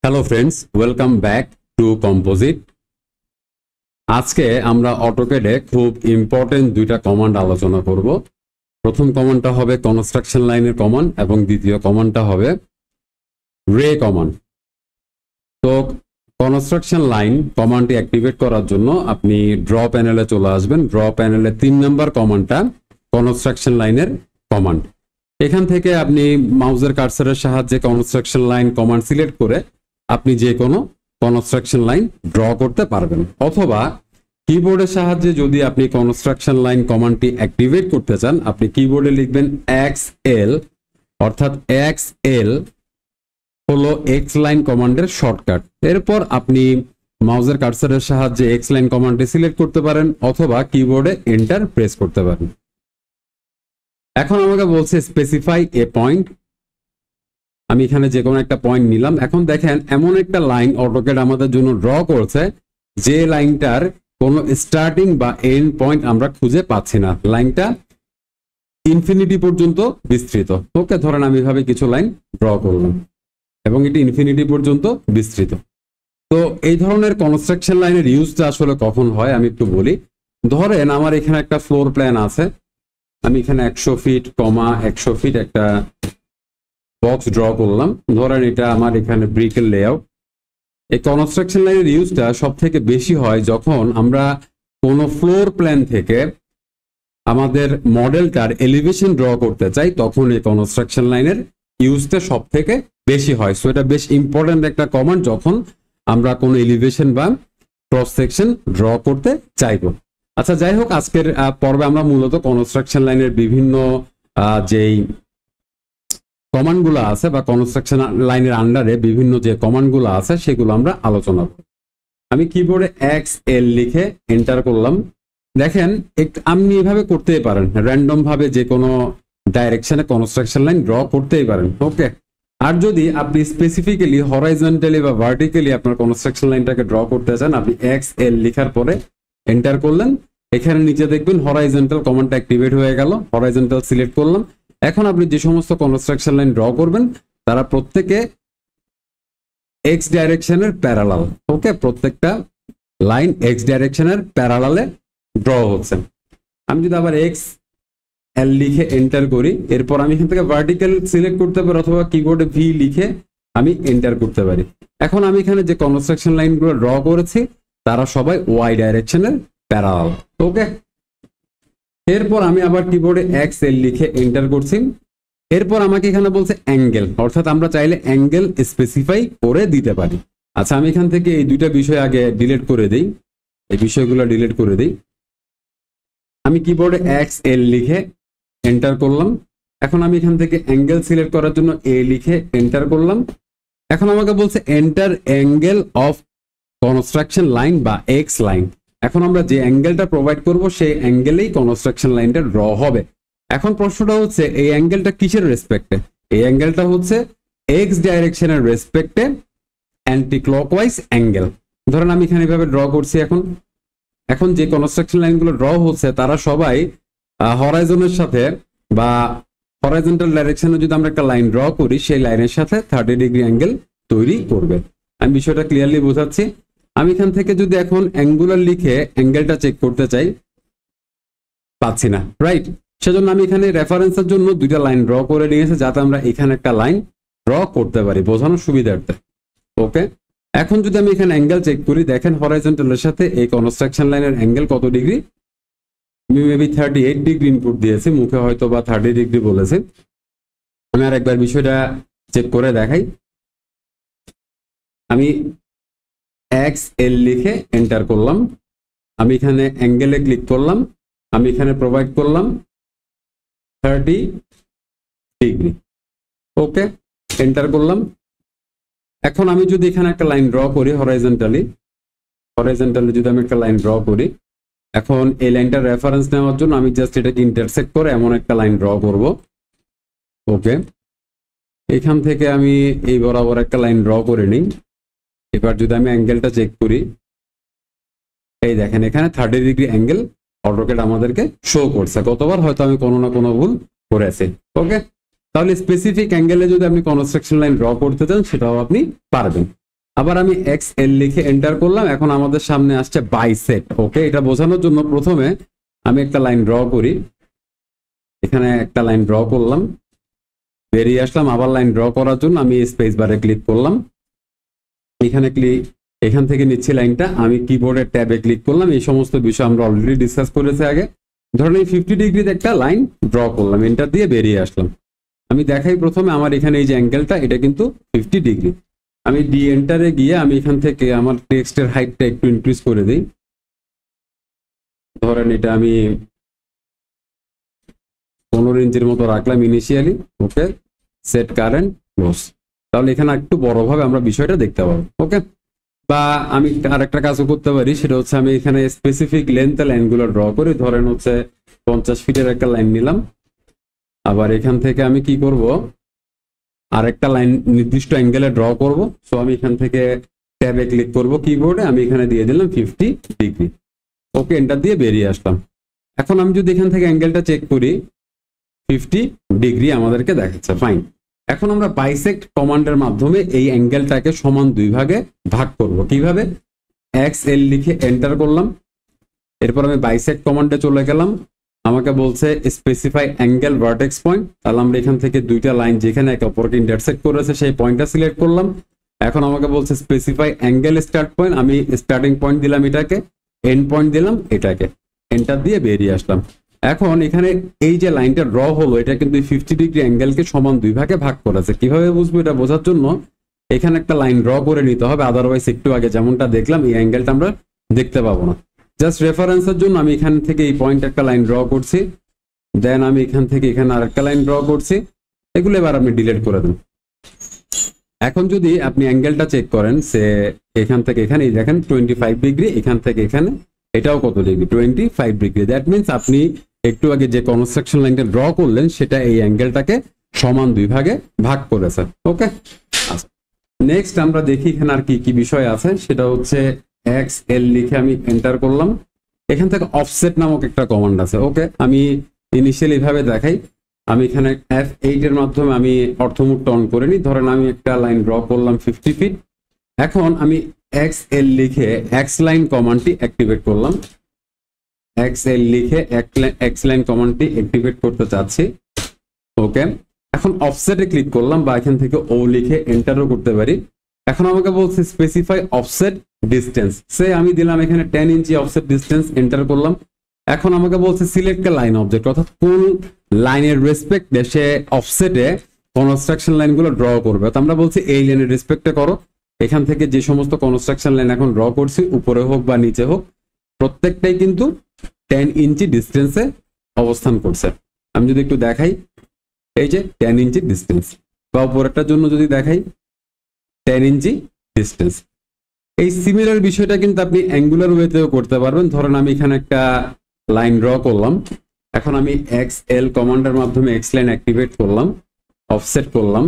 Hello friends, welcome back to composite. আজকে আমরা অটোক্যাডে খুব ইম্পর্টেন্ট দুইটা কমান্ড আলোচনা করব। প্রথম কমান্ডটা হবে কনস্ট্রাকশন লাইনের কমান্ড এবং দ্বিতীয় কমান্ডটা হবে রে কমান্ড। তো কনস্ট্রাকশন লাইন কমান্ডটি অ্যাক্টিভেট করার জন্য আপনি ড্র প্যানেলে চলে আসবেন। ড্র প্যানেলে 3 নম্বর কমান্ডটা কনস্ট্রাকশন লাইনের কমান্ড। এখান থেকে আপনি মাউসের কার্সারের সাহায্যে কনস্ট্রাকশন লাইন কমান্ড সিলেক্ট করে আপনি যে কোনো কনস্ট্রাকশন লাইন ড্র করতে পারবেন, অথবা কিবোর্ডের সাহায্যে যদি আপনি কনস্ট্রাকশন লাইন কমান্ডটি অ্যাক্টিভেট করতে চান, আপনি কিবোর্ডে লিখবেন XL, অর্থাৎ XL হলো এক্স লাইন কমান্ডের শর্টকাট। এরপর আপনি মাউসের কার্সারের সাহায্যে এক্স লাইন কমান্ডটি সিলেক্ট করতে পারেন অথবা কিবোর্ডে এন্টার প্রেস করতে পারেন। এখন আমাকে বলছে স্পেসিফাই এ পয়েন্ট। আমি এখানে যে কোনো একটা পয়েন্ট নিলাম। এখন দেখেন এমন একটা লাইন অটোক্যাড আমাদের জন্য ড্র করছে যে লাইনটার কোনো স্টার্টিং বা এন্ড পয়েন্ট আমরা খুঁজে পাচ্ছি না। লাইনটা ইনফিনিটি পর্যন্ত বিস্তৃত। ওকে, ধরেন আমি এভাবে কিছু লাইন ড্র করলাম এবং এটি ইনফিনিটি পর্যন্ত বিস্তৃত। তো এই ধরনের কনস্ট্রাকশন লাইনের ইউজটা আসলে কখন হয় আমি একটু বলি। ধরেন আমার এখানে একটা ফ্লোর প্ল্যান আছে, আমি এখানে 100 ফিট, 100 ফিট একটা বক্স ড্র করলাম। ধরেন এটা আমার এখানে ব্রিকের লেআউট। এই কনস্ট্রাকশন লাইনের ইউজটা সব থেকে বেশি হয় যখন আমরা কোনো ফ্লোর প্ল্যান থেকে আমাদের মডেলটার এলিভেশন ড্র করতে চাই, তখন এই কনস্ট্রাকশন লাইনের ইউজটা সব থেকে বেশি হয়। সো এটা বেশ ইম্পর্টেন্ট একটা কমান্ড যখন আমরা কোনো এলিভেশন বা ক্রস সেকশন ড্র করতে চাইবো। আচ্ছা, যাই হোক, আজকের পর্বে আমরা মূলত কনস্ট্রাকশন লাইনের বিভিন্ন যেই কমান্ডগুলো আছে বা কনস্ট্রাকশন লাইনের আন্ডারে বিভিন্ন যে কমান্ডগুলো আছে সেগুলো আমরা আলোচনা করব। আমি কিবোর্ডে XL লিখে এন্টার করলাম। দেখেন আপনি এভাবে করতেই পারেন, র্যান্ডম ভাবে যে কোনো ডাইরেকশনে কনস্ট্রাকশন লাইন ড্র করতেই পারেন। ওকে, আর যদি আপনি স্পেসিফিক্যালি হরাইজন্টালি বা ভার্টিক্যালি আপনার কনস্ট্রাকশন লাইনটাকে ড্র করতে চান, আপনি XL লেখার পরে এন্টার করলেন। এখানে নিচে দেখবেন হরাইজন্টাল কমান্ডটা অ্যাক্টিভেট হয়ে গেল। হরাইজন্টাল সিলেক্ট করলাম। এখন আপনি যে সমস্ত কনস্ট্রাকশন লাইন ড্র করবেন তারা প্রত্যেকে এক্স ডাইরেকশনের প্যারালাল। ওকে, প্রত্যেকটা লাইন এক্স ডাইরেকশনের প্যারালালে ড্র হচ্ছে। আমি যদি আবার XL লিখে এন্টার করি, এরপর আমি এখান থেকে ভার্টিক্যাল সিলেক্ট করতে পারি অথবা কিবোর্ডে V লিখে আমি এন্টার করতে পারি। এখন আমি এখানে যে কনস্ট্রাকশন লাইনগুলো ড্র করেছি তারা সবাই ওয়াই ডাইরেকশনের প্যারালাল। ওকে, এরপর আমি আবার কিবোর্ডে XL লিখে এন্টার করছি। এরপর আমাকে এখানে বলছে অ্যাঙ্গেল, অর্থাৎ আমরা চাইলে অ্যাঙ্গেল স্পেসিফাই করে দিতে পারি। আচ্ছা, আমি এখান থেকে এই দুইটা বিষয় আগে ডিলিট করে দিই, এই বিষয়গুলো ডিলিট করে দিই। আমি কিবোর্ডে XL লিখে এন্টার করলাম। এখন আমি এখান থেকে অ্যাঙ্গেল সিলেক্ট করার জন্য A লিখে এন্টার করলাম। এখন আমাকে বলছে enter angle of construction line বা এক্স লাইন। এখন আমরা যে অ্যাঙ্গেলটা প্রোভাইড করব সেই অ্যাঙ্গেলেই কনস্ট্রাকশন লাইনটা ড্র হবে। এখন প্রশ্নটা হচ্ছে এই অ্যাঙ্গেলটা কিসের রেসপেক্টে? এই অ্যাঙ্গেলটা হচ্ছে এক্স ডাইরেকশনের রেসপেক্টে অ্যান্টি ক্লকওয়াইজ অ্যাঙ্গেল। ধরেন আমি এখানে এভাবে ড্র করছি। এখন যে কনস্ট্রাকশন লাইনগুলো ড্র হচ্ছে তারা সবাই হরাইজনের সাথে বা হরাইজন্টাল ডাইরেকশনে যদি আমরা একটা লাইন ড্র করি সেই লাইনের সাথে 30 ডিগ্রি অ্যাঙ্গেল তৈরি করবে। আমি বিষয়টা ক্লিয়ারলি বোঝাচ্ছি। আমি এখান থেকে যদি এখন অ্যাঙ্গুলার লিখে অ্যাঙ্গেলটা চেক করতে চাই, পাচ্ছি না, রাইট? সেজন্য আমি এখানে রেফারেন্সের জন্য দুইটা লাইন ড্র করে নিয়েছি যাতে আমরা এখানে একটা লাইন ড্র করতে পারি বোঝানোর সুবিধার্থে। ওকে, এখন যদি আমি এখানে অ্যাঙ্গেল চেক করি, দেখেন হরাইজন্টালের সাথে এই কনস্ট্রাকশন লাইনের অ্যাঙ্গেল কত ডিগ্রি? আমি মেবি 38 ডিগ্রি ইনপুট দিয়েছি, মুখে হয়তো বা 30 ডিগ্রি বলেছে। আমি আর একবার বিষয়টা চেক করে দেখাই। আমি XL লিখে এন্টার করলাম। আমি এখানে অ্যাঙ্গেলে ক্লিক করলাম। আমি এখানে প্রোভাইড করলাম 30 ডিগ্রি। ওকে, এন্টার করলাম। এখন আমি যদি এখানে একটা লাইন ড্র করি হরাইজন্টালি যদি আমি একটা লাইন ড্র করি, এখন এই লাইনটার রেফারেন্স নেওয়ার জন্য আমি জাস্ট এটাকে ইন্টারসেক্ট করে এমন একটা লাইন ড্র করব। ওকে, এখান থেকে আমি এই বরাবর একটা লাইন ড্র করে নিই। এবার যদি আমি অ্যাঙ্গেলটা চেক করি, এই দেখেন এখানে 30 ডিগ্রি অ্যাঙ্গেল অটোক্যাড আমাদেরকে শো করছে। গতবার হয়তো আমি কোনো না কোনো ভুল করেছি। ওকে, তাহলে স্পেসিফিক অ্যাঙ্গেলে যদি আপনি কনস্ট্রাকশন লাইন ড্র করতে চান সেটাও আপনি পারবেন। আবার আমি এক্স এল লিখে এন্টার করলাম। এখন আমাদের সামনে আসছে বাইসেক্ট। ওকে, এটা বোঝানোর জন্য প্রথমে আমি একটা লাইন ড্র করি। এখানে একটা লাইন ড্র করলাম, বেরিয়ে আসলাম। আবার লাইন ড্র করার জন্য আমি স্পেস বারে ক্লিক করলাম। এখান থেকে নিচ্ছি লাইনটা, আমি কিবোর্ডের ট্যাবে ক্লিক করলাম। এই সমস্ত বিষয় আমরা অলরেডি ডিসকাস করেছি আগে। ধরেন এই 50 ডিগ্রিতে একটা লাইন ড্র করলাম, এন্টার দিয়ে বেরিয়ে আসলাম। আমি দেখাই প্রথমে আমার এখানে এই যে অ্যাঙ্গেলটা, এটা কিন্তু 50 ডিগ্রি। আমি ডি এন্টারে গিয়ে আমি এখান থেকে আমার টেক্সটের হাইটটা একটু ইনক্রিজ করে দিই। ধরেন এটা আমি 15 ইঞ্চির মতো রাখলাম ইনিশিয়ালি। ওকে, সেট কারেন্ট ক্লোজ। তাহলে এখানে একটু বড়ভাবে আমরা বিষয়টা দেখতে পাবো। ওকে, বা আমি আরেকটা কাজও করতে পারি, সেটা হচ্ছে আমি এখানে স্পেসিফিক লেন্থে লাইনগুলো ড্র করি। ধরেন হচ্ছে 50 ফিটের একটা লাইন নিলাম। আবার এখান থেকে আমি কি করব, আরেকটা লাইন নির্দিষ্ট অ্যাঙ্গেলে ড্র করব। সো আমি এখান থেকে ট্যাবে ক্লিক করব কিবোর্ডে, আমি এখানে দিয়ে দিলাম 50 ডিগ্রি। ওকে, এন্টার দিয়ে বেরিয়ে আসলাম। এখন আমি যদি এখান থেকে অ্যাঙ্গেলটা চেক করি, 50 ডিগ্রি আমাদেরকে দেখাচ্ছে। ফাইন। এখন আমরা বাইসেক্ট কমান্ডের মাধ্যমে এই অ্যাঙ্গেলটাকে সমান দুই ভাগে ভাগ করব। কিভাবে? এক্স এল লিখে এন্টার করলাম। এরপর আমি বাইসেক্ট কমান্ডে চলে গেলাম। আমাকে বলছে স্পেসিফাই অ্যাঙ্গেল ভার্টেক্স পয়েন্ট। তাহলে আমরা এখান থেকে দুইটা লাইন যেখানে একে অপরকে ইন্টারসেক্ট করেছে সেই পয়েন্টটা সিলেক্ট করলাম। এখন আমাকে বলছে স্পেসিফাই অ্যাঙ্গেল স্টার্ট পয়েন্ট। আমি স্টার্টিং পয়েন্ট দিলাম এটাকে, এন্ড পয়েন্ট দিলাম এটাকে, এন্টার দিয়ে বেরিয়ে আসলাম। এখন এখানে এই যে লাইনটা ড্র হলো, এটা কিন্তু 50 ডিগ্রি অ্যাঙ্গেলকে সমান দুই ভাগে ভাগ করেছে। কিভাবে বুঝবো এটা বোঝার জন্য এখানে একটা লাইন ড্র করে নিতে হবে, আদারওয়াইজ একটু আগে যেমনটা দেখলাম এই অ্যাঙ্গেলটা আমরা দেখতে পাবো না। জাস্ট রেফারেন্সের জন্য আমি এখান থেকে এই পয়েন্ট একটা লাইন ড্র করছি, দেন আমি এখান থেকে এখানে আরেকটা লাইন ড্র করছি। এগুলো এবার আপনি ডিলিট করে দেন। এখন যদি আপনি অ্যাঙ্গেলটা চেক করেন, সে এখান থেকে এখানে দেখেন 25 ডিগ্রি, এখান থেকে এখানে এটাও কত ডিগ্রি, 25 ডিগ্রি। দ্যাট মিনস আপনি একটু আগে যে কনস্ট্রাকশন লাইনটা ড্র করলেন সেটা এই অ্যাঙ্গেলটাকে সমান দুই ভাগে ভাগ করেছে। ওকে, আচ্ছা, নেক্সট আমরা দেখি এখানে আর কি কি বিষয় আছে। সেটা হচ্ছে এক্স এল লিখে আমি এন্টার করলাম। এখান থেকে অফসেট নামক একটা কমান্ড আছে। ওকে, আমি ইনিশিয়ালি ভাবে দেখাই। আমি এখানে F8 এর মাধ্যমে আমি অর্থমুখটা অন করে নিই। ধরেন আমি একটা লাইন ড্র করলাম 50 ফিট। এখন আমি এক্স এল লিখে এক্স লাইন কমান্ডটি অ্যাক্টিভেট করলাম। এক্স এল লিখে এক্স লাইন কমান্ডটি অ্যাক্টিভেট করতে চাচ্ছি। ওকে, এখন অফসেটে ক্লিক করলাম, বা এখান থেকে ও লিখে এন্টারও করতে পারি। এখন আমাকে বলছে স্পেসিফাই অফসেট ডিস্টেন্স। সে আমি দিলাম এখানে 10 ইঞ্চি অফসেট ডিস্টেন্স, এন্টার করলাম। এখন আমাকে বলছে সিলেক্ট এ লাইন অবজেক্ট, অর্থাৎ কোন লাইনের রেসপেক্টে সে অফসেটে কনস্ট্রাকশন লাইনগুলো ড্র করবে। তো আমরা বলছি এই লাইনের রেসপেক্টে করো। এখান থেকে যে সমস্ত কনস্ট্রাকশন লাইন এখন ড্র করছি, উপরে হোক বা নিচে হোক, প্রত্যেকটাই কিন্তু 10 ইঞ্চি ডিস্টেন্সে অবস্থান করছে। আমি যদি একটু দেখাই, এই যে 10 ইঞ্চি ডিস্টেন্স, বা উপরেরটার জন্য যদি দেখাই 10 ইঞ্চি ডিস্টেন্স। এই সিমিলার বিষয়টা কিন্তু আপনি অ্যাঙ্গুলার ওয়েতেও করতে পারবেন। ধরেন আমি এখানে একটা লাইন ড্র করলাম। এখন আমি এক্স এল কমান্ডের মাধ্যমে এক্স লাইন অ্যাক্টিভেট করলাম, অফসেট করলাম।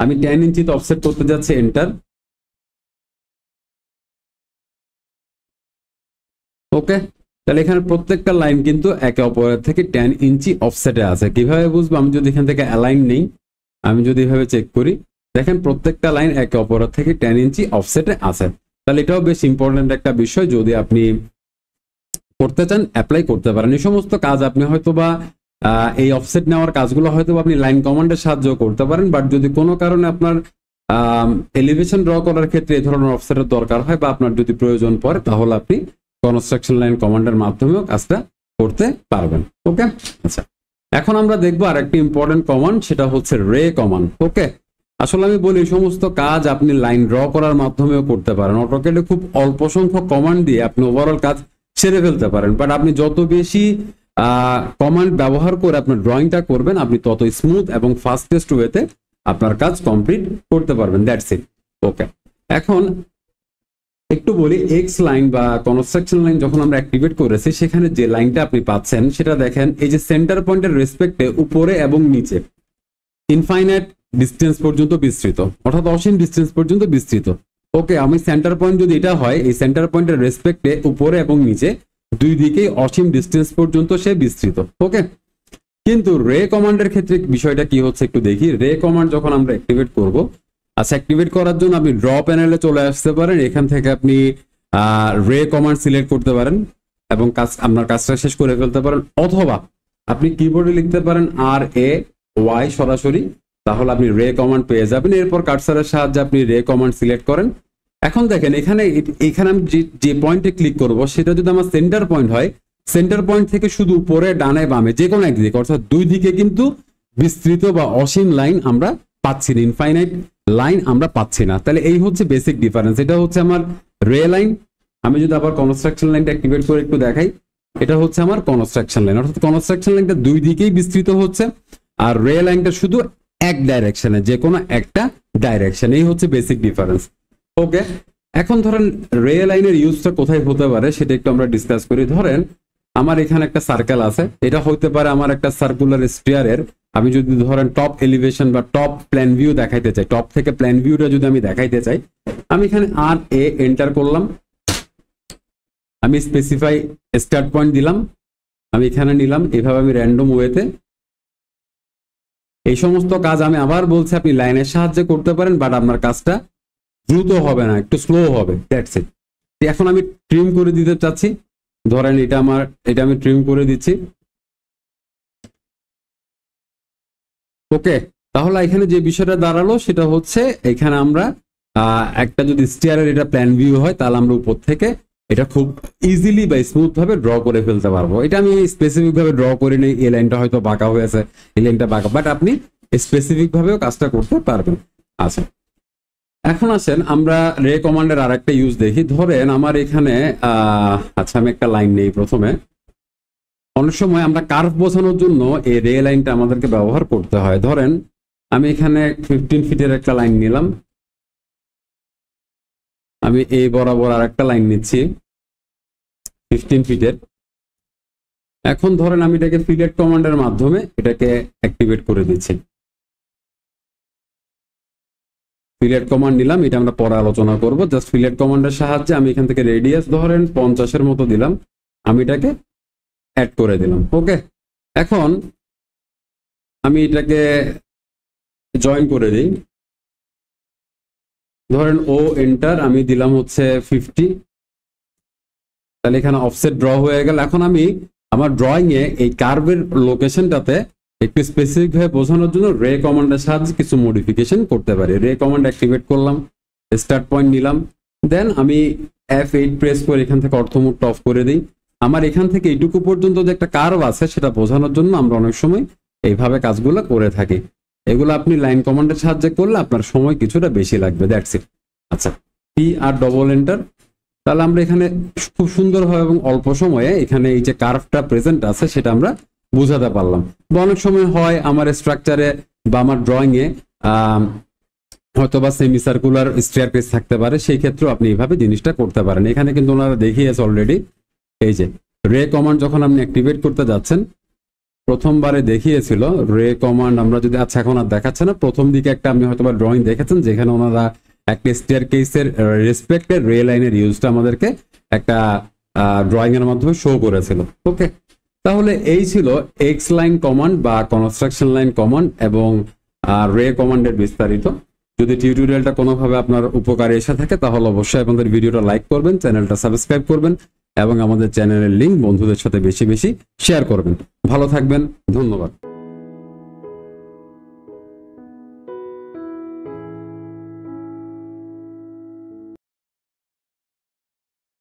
আমি 10 ইঞ্চিতে অফসেট করতে যাচ্ছি, এন্টার। ওকে, তাহলে এখানে প্রত্যেকটা লাইন কিন্তু একে অপরের থেকে 10 ইঞ্চি অফসেটে আছে। কিভাবে বুঝবো? আমি যদি এখান থেকে অ্যালাইন নেই, আমি যদি এভাবে চেক করি, দেখেন প্রত্যেকটা লাইন একে অপরের থেকে 10 ইঞ্চি অফসেটে আছে। তাহলে এটাও বেশ ইম্পর্টেন্ট একটা বিষয়, যদি আপনি করতে চান অ্যাপ্লাই করতে পারেন। এই সমস্ত কাজ আপনি হয়তো বা এই অফসেট নেওয়ার কাজগুলো হয়তো আপনি লাইন কমান্ডের সাহায্য করতে পারেন, বাট যদি কোনো কারণে আপনার এলিভেশন ড্র করার ক্ষেত্রে এই ধরনের অফসেটের দরকার হয়, বা আপনার যদি প্রয়োজন পড়ে, তাহলে আপনি কনস্ট্রাকশন লাইন কমান্ডের মাধ্যমেও কাজটা করতে পারবেন। ওকে, আচ্ছা, এখন আমরা দেখবো আরেকটি ইম্পর্টেন্ট কমান্ড, সেটা হচ্ছে রে কমান্ড। ওকে, আসলে আমি বলি এই সমস্ত কাজ আপনি লাইন ড্র করার মাধ্যমেও করতে পারেন। অটোক্যাডে খুব অল্প সংখ্যক কমান্ড দিয়ে আপনি ওভারঅল কাজ সেরে ফেলতে পারেন, বাট আপনি যত বেশি কমান্ড ব্যবহার করে আপনার ড্রয়িংটা করবেন, আপনি তত স্মুথ এবং ফাস্টেস্ট ওয়েতে আপনার কাজ কমপ্লিট করতে পারবেন। That's it. ওকে, এখন একটু বলি, এক্স লাইন বা কনস্ট্রাকশন লাইন যখন আমরা অ্যাক্টিভেট করেছি, সেখানে যে লাইনটা আপনি পাচ্ছেন সেটা দেখেন, এই যে সেন্টার পয়েন্টের রেসপেক্টে উপরে এবং নিচে ইনফাইনাইট ডিস্টেন্স পর্যন্ত বিস্তৃত, অর্থাৎ অসীম ডিস্টেন্স পর্যন্ত বিস্তৃত। ওকে, আমি সেন্টার পয়েন্ট যদি এটা হয়, এই সেন্টার পয়েন্টের রেসপেক্টে উপরে এবং নিচে দুই দিকেই অসীম ডিস্টেন্স পর্যন্ত সে বিস্তৃত। ওকে, কিন্তু রে কমান্ডের ক্ষেত্রে বিষয়টা কি হচ্ছে একটু দেখি। রে কমান্ড যখন আমরা অ্যাক্টিভেট করব, আচ্ছা, অ্যাক্টিভেট করার জন্য আপনি ড্র প্যানেলে চলে আসতে পারেন, এখান থেকে আপনি রে কমান্ড সিলেক্ট করতে পারেন এবং আপনার কাজটা শেষ করে ফেলতে পারেন, অথবা আপনি কিবোর্ডে লিখতে পারেন RAY সরাসরি, তাহলে আপনি রে কমান্ড পেয়ে যাবেন। এরপর কার্সারের সাহায্যে আপনি রে কমান্ড সিলেক্ট করেন। এখন দেখেন এখানে আমি যে পয়েন্টে ক্লিক করব সেটা যদি আমার সেন্টার পয়েন্ট হয়, সেন্টার পয়েন্ট থেকে শুধু উপরে ডানে বামে যে কোনো একদিকে, অর্থাৎ দুই দিকে কিন্তু বিস্তৃত বা অসীম লাইন আমরা পাচ্ছি না, ইনফাইনাইট লাইন আমরা পাচ্ছি না। তাহলে এই হচ্ছে বেসিক ডিফারেন্স। এটা হচ্ছে আমার রে লাইন। আমি যদি আবার কনস্ট্রাকশন লাইনটা অ্যাক্টিভেট করে একটু দেখাই, এটা হচ্ছে আমার কনস্ট্রাকশন লাইন, অর্থাৎ কনস্ট্রাকশন লাইনটা দুই দিকেই বিস্তৃত হচ্ছে, আর রে লাইনটা শুধু এক ডাইরেকশনে, যে কোনো একটা ডাইরেকশন। এই হচ্ছে বেসিক ডিফারেন্স। ওকে, এখন ধরেন রে লাইনের ইউজটা কোথায় হতে পারে সেটা একটু আমরা ডিসকাস করি। ধরেন আমার এখানে একটা সার্কেল আছে, এটা হতে পারে আমার একটা সার্কুলার স্ফিয়ারের, আমি যদি ধরেন টপ এলিভেশন বা টপ প্ল্যান ভিউ দেখাইতে চাই, টপ থেকে প্ল্যান ভিউটা যদি আমি দেখাইতে চাই, আমি এখানে RA এন্টার করলাম, আমি স্পেসিফাই স্টার্ট পয়েন্ট দিলাম, আমি এখানে নিলাম, এভাবে আমি র্যান্ডম ওয়েতে এই সমস্ত কাজ আমি আবার বলছি আপনি লাইনের সাহায্যে করতে পারেন, বাট আপনার কাজটা দ্রুত হবে না, একটু স্লো হবে, দ্যাটস ইট। এখন আমি ট্রিম করে দিতে চাচ্ছি, ধরেন এটা আমি ট্রিম করে দিচ্ছি। ওকে, তাহলে এখানে যে বিষয়টা দাঁড়ালো সেটা হচ্ছে এখানে আমরা একটা যদি স্টিয়ারের এটা প্ল্যান ভিউ হয়, তাহলে আমরা উপর থেকে এটা খুব ইজিলি বা স্মুথ ভাবে ড্র করে ফেলতে পারবো। এটা আমি স্পেসিফিক ভাবে ড্র করি নেই, এই লাইনটা হয়তো বাঁকা হয়েছে, এই লাইনটা বাঁকা, বাট আপনি স্পেসিফিক ভাবেও কাজটা করতে পারবেন। আচ্ছা, এখন আসেন আমরা রে কমান্ডের আর একটা ইউজ দেখি। ধরেন আমার এখানে আচ্ছা আমি একটা লাইন নেই প্রথমে। অনেক সময় আমরা কার্ভ বোঝানোর জন্য এই রে লাইনটা আমাদেরকে ব্যবহার করতে হয়। ধরেন আমি এখানে 15 ফিটের একটা লাইন নিলাম, আমি এই বরাবর আর একটা লাইন নিচ্ছি 15 ফিটের। এখন ধরেন আমি এটাকে ফিলেট কমান্ডের মাধ্যমে এটাকে অ্যাক্টিভেট করে দিচ্ছি। ফিলেট কমান্ড নিলাম, এটা আমরা পরে আলোচনা করব। জাস্ট ফিলেট কমান্ডের সাহায্যে আমি এখান থেকে রেডিয়াস ধরেন 50-এর মতো দিলাম, আমি এটাকে অ্যাড করে দিলাম। ওকে, এখন আমি এটাকে জয়েন করে দিই, ধরেন ও এন্টার, আমি দিলাম হচ্ছে 50, তাহলে এখানে অফসেট ড্র হয়ে গেল। এখন আমি আমার ড্রয়িং এ এই কার্ভের লোকেশনটাতে একটু স্পেসিফিক ভাবে বোঝানোর জন্য রে কমান্ডের সাহায্যে কিছু মডিফিকেশন করতে পারি। রে কমান্ড অ্যাক্টিভেট করলাম, স্টার্ট পয়েন্ট নিলাম, দেন আমি F8 প্রেস করে এখান থেকে অর্থ মোডটা অফ করে দিই। আমার এখান থেকে এইটুকু পর্যন্ত যে একটা কার্ভ আছে সেটা বোঝানোর জন্য আমরা অনেক সময় এইভাবে কাজগুলো করে থাকি। এগুলো আপনি লাইন কমান্ডের সাহায্যে করলে আপনার সময় কিছুটা বেশি লাগবে, দ্যাটস ইট। আচ্ছা, PR এন্টার, তাহলে আমরা এখানে খুব সুন্দরভাবে এবং অল্প সময়ে এখানে এই যে কার্ভটা প্রেজেন্ট আছে সেটা আমরা বুঝাতে পারলাম। বা অনেক সময় হয় আমার স্ট্রাকচারে বা আমার ড্রয়িং এ হয়তো বা সেমি সার্কুলার স্টেয়ারকেস থাকতে পারে, সেই ক্ষেত্রেও আপনি এইভাবে জিনিসটা করতে পারেন। এখানে কিন্তু ওনারা দেখিয়েছে অলরেডি, এই যে রে কমান্ড যখন আপনি অ্যাক্টিভেট করতে যাচ্ছেন, প্রথমবারে দেখিয়েছিল রে কমান্ড, আমরা যদি আচ্ছা এখন আর দেখাচ্ছে না, প্রথম দিকে একটা আপনি হয়তো বা ড্রয়িং দেখেছেন যেখানে ওনারা একটা স্টেয়ারকেসের রেসপেক্টেড রে লাইনের ইউজটা আমাদেরকে একটা ড্রয়িং এর মাধ্যমে শো করেছিল। ওকে, তাহলে এই ছিল এক্স লাইন কমান্ড বা কনস্ট্রাকশন লাইন কমান্ড এবং রে কমান্ডের বিস্তারিত। যদি টিউটোরিয়ালটা কোনোভাবে আপনার উপকারে এসে থাকে তাহলে অবশ্যই আমাদের ভিডিওটা লাইক করবেন, চ্যানেলটা সাবস্ক্রাইব করবেন এবং আমাদের চ্যানেলের লিংক বন্ধুদের সাথে বেশি বেশি শেয়ার করবেন। ভালো থাকবেন, ধন্যবাদ।